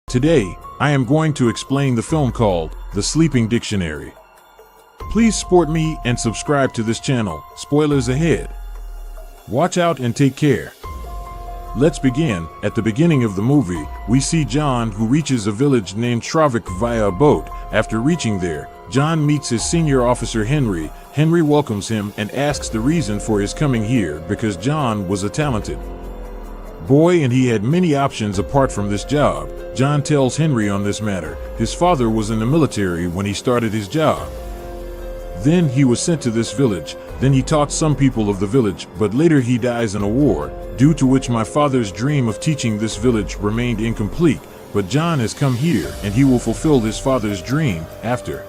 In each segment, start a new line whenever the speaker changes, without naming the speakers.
Today, I am going to explain the film called The Sleeping Dictionary. Please support me and subscribe to this channel. Spoilers ahead. Watch out and take care. Let's begin. At the beginning of the movie, we see John, who reaches a village named Shravik via a boat. After reaching there, John meets his senior officer Henry. Henry welcomes him and asks the reason for his coming here because John was a talented boy and he had many options apart from this job. John tells Henry on this matter. His father was in the military when he started his job. Then he was sent to this village. Then he taught some people of the village, but later he dies in a war, due to which my father's dream of teaching this village remained incomplete. But John has come here and he will fulfill his father's dream. After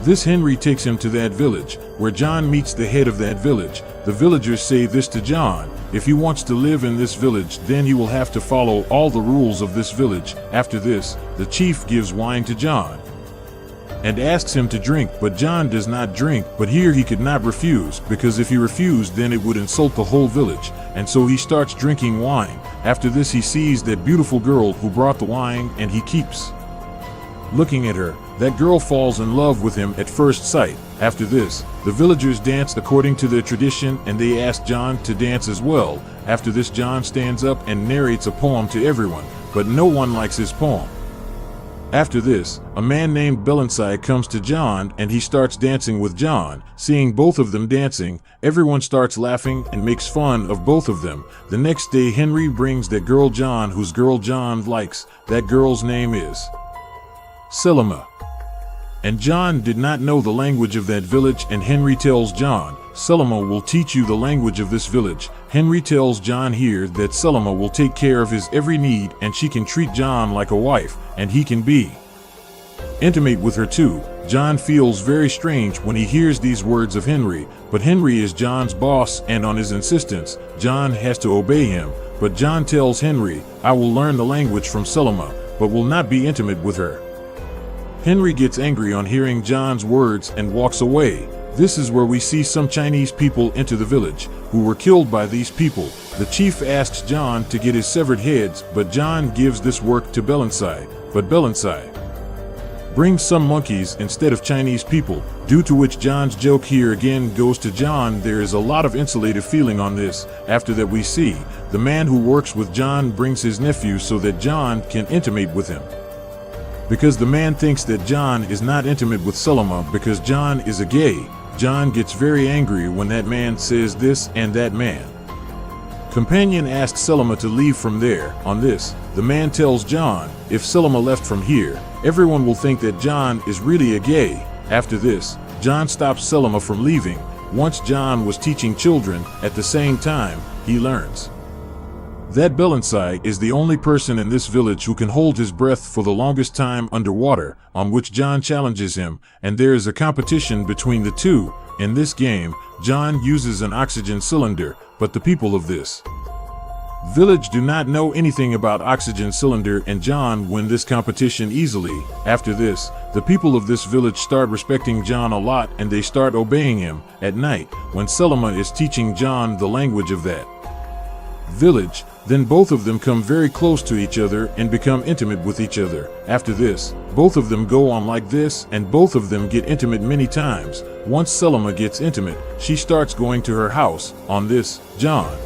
this, Henry takes him to that village, where John meets the head of that village. The villagers say this to John: if he wants to live in this village, then he will have to follow all the rules of this village. After this, the chief gives wine to John and asks him to drink, but John does not drink. But here he could not refuse, because if he refused, then it would insult the whole village, and so he starts drinking wine. After this, he sees that beautiful girl who brought the wine, and he keeps looking at her. That girl falls in love with him at first sight. After this, the villagers dance according to their tradition, and they ask John to dance as well. After this, John stands up and narrates a poem to everyone, but no one likes his poem. After this, a man named Dancy comes to John and he starts dancing with John. Seeing both of them dancing, everyone starts laughing and makes fun of both of them. The next day, Henry brings that girl John, whose girl John likes. That girl's name is Selima. And John did not know the language of that village, and Henry tells John, Selima will teach you the language of this village. Henry tells John here that Selima will take care of his every need and she can treat John like a wife, and he can be intimate with her too. John feels very strange when he hears these words of Henry, but Henry is John's boss, and on his insistence, John has to obey him. But John tells Henry, I will learn the language from Selima, but will not be intimate with her. Henry gets angry on hearing John's words and walks away. This is where we see some Chinese people enter the village, who were killed by these people. The chief asks John to get his severed heads, but John gives this work to Dancy. But Dancy brings some monkeys instead of Chinese people, due to which John's joke here again goes to John. There is a lot of insulated feeling on this. After that, we see the man who works with John brings his nephew so that John can intimate with him. Because the man thinks that John is not intimate with Selima because John is a gay. John gets very angry when that man says this, and that man companion asks Selima to leave from there. On this, the man tells John, if Selima left from here, everyone will think that John is really a gay. After this, John stops Selima from leaving. Once John was teaching children, at the same time, he learns that Dancy is the only person in this village who can hold his breath for the longest time underwater, on which John challenges him, and there is a competition between the two. In this game, John uses an oxygen cylinder, but the people of this village do not know anything about oxygen cylinder, and John wins this competition easily. After this, the people of this village start respecting John a lot and they start obeying him. At night, when Selima is teaching John the language of that village, then both of them come very close to each other and become intimate with each other. After this, both of them go on like this, and both of them get intimate many times. Once Selima gets intimate, she starts going to her house. On this, John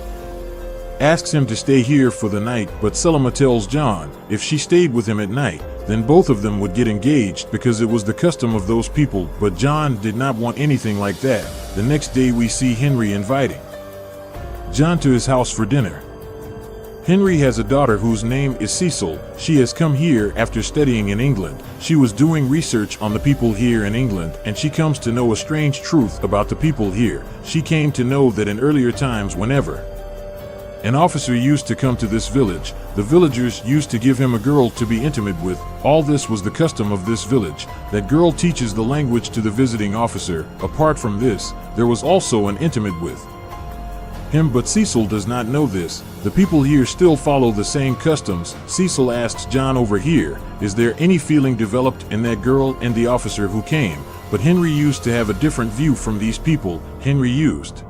asks him to stay here for the night, but Selima tells John if she stayed with him at night, then both of them would get engaged because it was the custom of those people. But John did not want anything like that. The next day, we see Henry inviting John to his house for dinner. Henry has a daughter whose name is Cecil. She has come here after studying in England. She was doing research on the people here in England, and she comes to know a strange truth about the people here. She came to know that in earlier times, whenever an officer used to come to this village, the villagers used to give him a girl to be intimate with. All this was the custom of this village. That girl teaches the language to the visiting officer. Apart from this, there was also an intimate with him, but Cecil does not know this. The people here still follow the same customs. Cecil asks John over here, is there any feeling developed in that girl and the officer who came? But Henry used to have a different view from these people. Henry used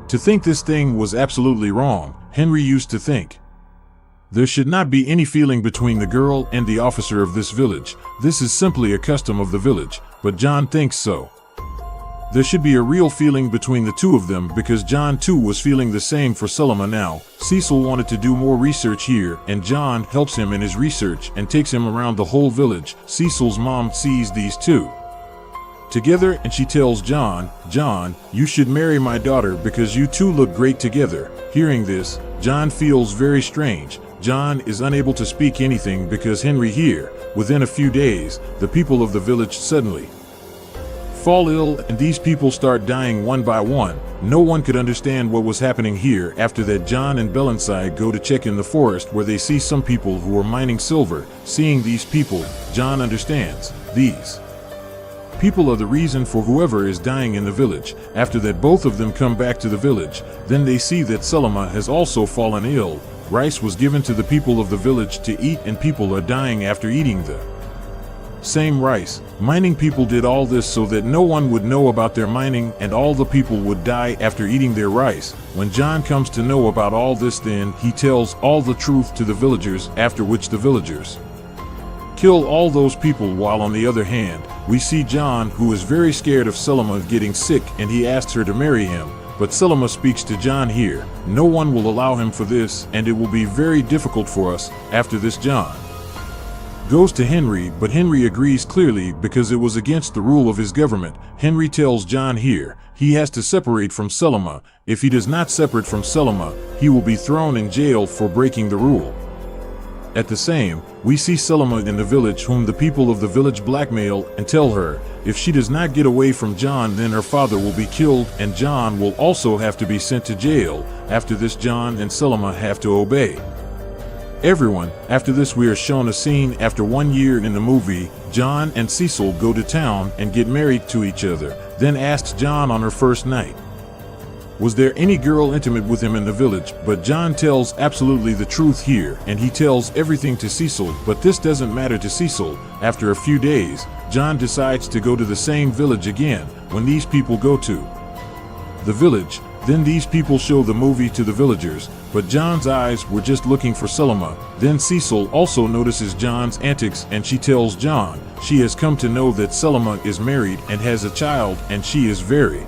to think this thing was absolutely wrong. Henry used to think There should not be any feeling between the girl and the officer of this village. This is simply a custom of the village, but John thinks so. There should be a real feeling between the two of them because John too was feeling the same for Selima now. Cecil wanted to do more research here, and John helps him in his research and takes him around the whole village. Cecil's mom sees these two together and she tells John, "John, you should marry my daughter because you two look great together." Hearing this, John feels very strange. John is unable to speak anything because Henry here. Within a few days, the people of the village suddenly fall ill and these people start dying one by one. No one could understand what was happening here. After that, John and Bellansai go to check in the forest where they see some people who are mining silver. Seeing these people, John understands. These people are the reason for whoever is dying in the village. After that, both of them come back to the village. Then they see that Selima has also fallen ill. Rice was given to the people of the village to eat and people are dying after eating the same rice. Mining people did all this so that no one would know about their mining and all the people would die after eating their rice. When John comes to know about all this, then he tells all the truth to the villagers, after which the villagers kill all those people. While on the other hand, we see John, who is very scared of Selima getting sick, and he asks her to marry him. But Selima speaks to John here. No one will allow him for this, and it will be very difficult for us. After this, John goes to Henry, but Henry agrees clearly because it was against the rule of his government. Henry tells John here he has to separate from Selima. If he does not separate from Selima, he will be thrown in jail for breaking the rule. At the same, we see Selima in the village, whom the people of the village blackmail and tell her if she does not get away from John, then her father will be killed and John will also have to be sent to jail. After this, John and Selima have to obey everyone. After this, we are shown a scene after 1 year in the movie. John and Cecil go to town and get married to each other. Then asks John on her first night, was there any girl intimate with him in the village? But John tells absolutely the truth here, and he tells everything to Cecil, but this doesn't matter to Cecil. After a few days, John decides to go to the same village again. When these people go to the village, then these people show the movie to the villagers, but John's eyes were just looking for Selima. Then Cecil also notices John's antics and she tells John she has come to know that Selima is married and has a child, and she is very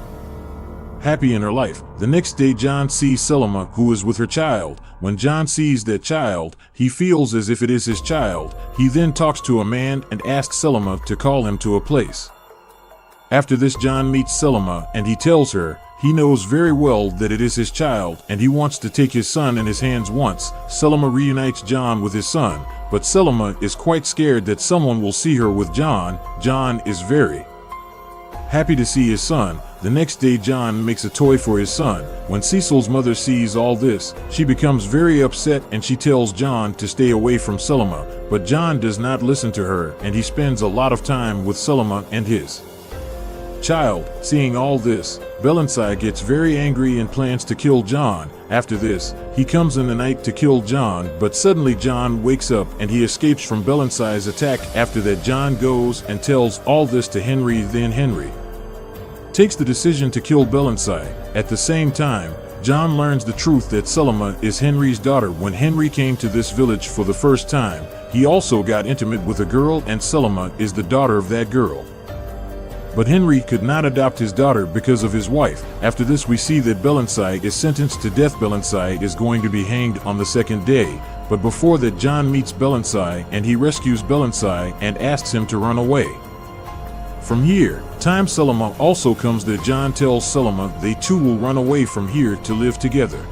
happy in her life. The next day, John sees Selima, who is with her child. When John sees that child, he feels as if it is his child. He then talks to a man and asks Selima to call him to a place. After this, John meets Selima and he tells her he knows very well that it is his child and he wants to take his son in his hands once. Selima reunites John with his son, but Selima is quite scared that someone will see her with John. John is very happy to see his son. The next day, John makes a toy for his son. When Cecil's mother sees all this, she becomes very upset and she tells John to stay away from Selima, but John does not listen to her and he spends a lot of time with Selima and his child. Seeing all this, Bellansai gets very angry and plans to kill John. After this, he comes in the night to kill John, but suddenly John wakes up and he escapes from Bellansai's attack. After that, John goes and tells all this to Henry. Then Henry takes the decision to kill Bellansai. At the same time, John learns the truth that Selima is Henry's daughter. When Henry came to this village for the first time, he also got intimate with a girl, and Selima is the daughter of that girl. But Henry could not adopt his daughter because of his wife. After this, we see that Bellansai is sentenced to death. Bellansai is going to be hanged on the second day, but before that, John meets Bellansai and he rescues Bellansai and asks him to run away from here. Time Selima also comes there. John tells Selima they too will run away from here to live together.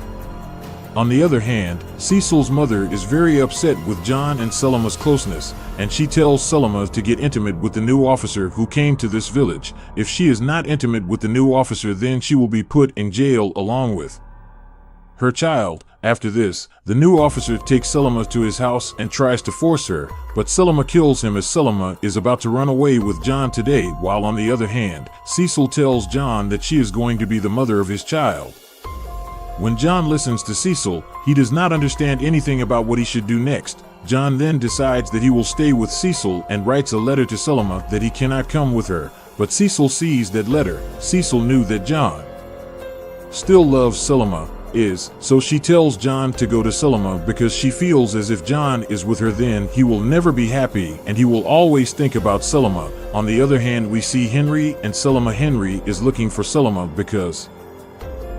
On the other hand, Cecil's mother is very upset with John and Selima's closeness, and she tells Selima to get intimate with the new officer who came to this village. If she is not intimate with the new officer, then she will be put in jail along with her child. After this, the new officer takes Selima to his house and tries to force her, but Selima kills him as Selima is about to run away with John today. While on the other hand, Cecil tells John that she is going to be the mother of his child. When John listens to Cecil, he does not understand anything about what he should do next. John then decides that he will stay with Cecil and writes a letter to Selima that he cannot come with her, but Cecil sees that letter. Cecil knew that John still loves Selima, is, so she tells John to go to Selima because she feels as if John is with her, then he will never be happy and he will always think about Selima. On the other hand, we see Henry and Selima. Henry is looking for Selima because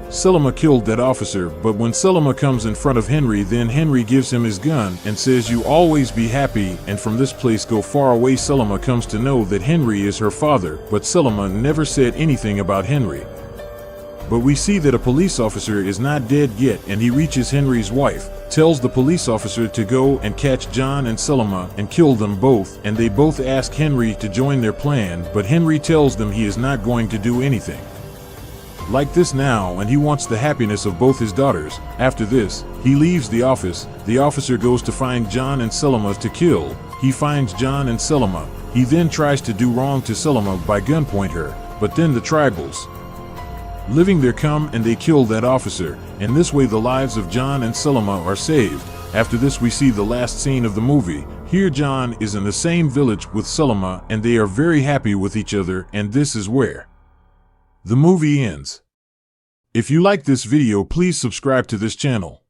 Selima killed that officer, but when Selima comes in front of Henry, then Henry gives him his gun and says, "You always be happy and from this place go far away." Selima comes to know that Henry is her father, but Selima never said anything about Henry. But we see that a police officer is not dead yet, and he reaches Henry's wife, tells the police officer to go and catch John and Selima and kill them both, and they both ask Henry to join their plan, but Henry tells them he is not going to do anything like this now, and he wants the happiness of both his daughters. After this, he leaves the office. The officer goes to find John and Selima to kill. He finds John and Selima. He then tries to do wrong to Selima by gunpoint her, but then the tribals living there come and they kill that officer, and this way the lives of John and Selima are saved. After this, we see the last scene of the movie. Here John is in the same village with Selima and they are very happy with each other, and this is where the movie ends. If you like this video, please subscribe to this channel.